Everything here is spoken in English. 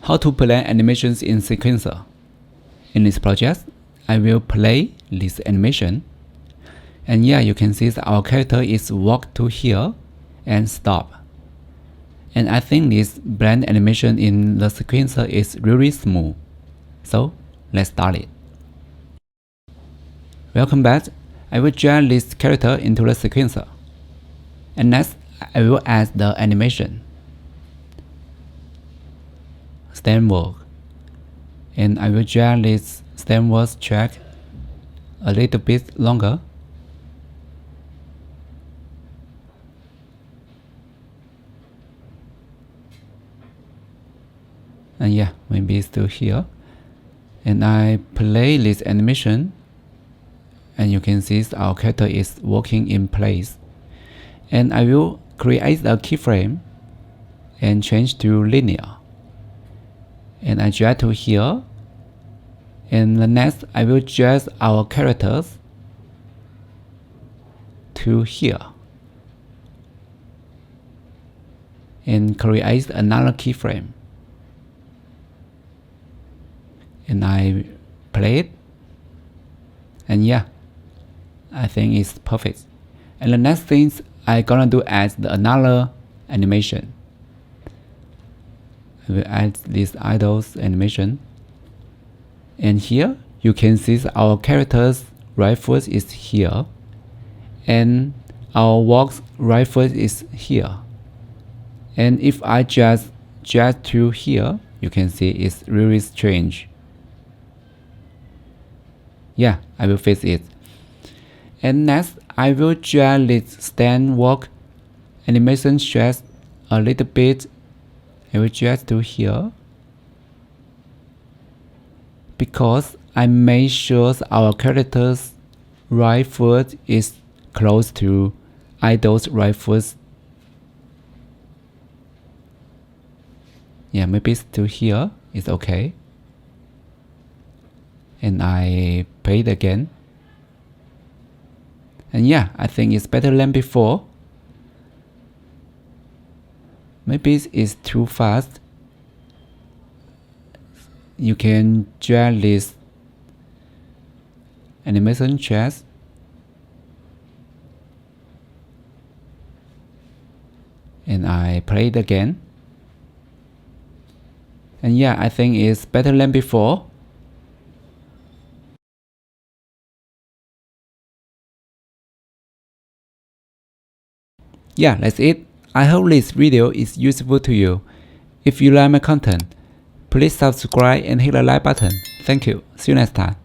How to play animations in Sequencer. In this project, I will play this animation. And yeah, you can see that our character is walk to here and stop. And I think this blend animation in the sequencer is really smooth. So let's start it. Welcome back. I will drag this character into the sequencer. And next, I will add the animation. Stem work. And I will drag this stem work track a little bit longer. And yeah, maybe it's still here. And I play this animation, and you can see our character is walking in place. And I will create a keyframe and change to linear. And I drag to here. And the next, I will drag our characters to here. And create another keyframe. And I play it. And yeah, I think it's perfect. And the next thing I'm gonna do is another animation. I will add this idols animation. And here you can see our character's right foot is here. And our walk's right foot is here. And if I just drag to here, you can see it's really strange. Yeah, I will fix it. And next, I will drag this stand walk animation stretch a little bit. I will drag to here. Because I made sure our character's right foot is close to idol's right foot. Yeah, maybe it's to here. It's okay. And I play it again. And yeah, I think it's better than before. Maybe it's too fast. You can drag this animation chest. And I play it again. And yeah, I think it's better than before. Yeah, that's it. I hope this video is useful to you. If you like my content, please subscribe and hit the like button. Thank you. See you next time.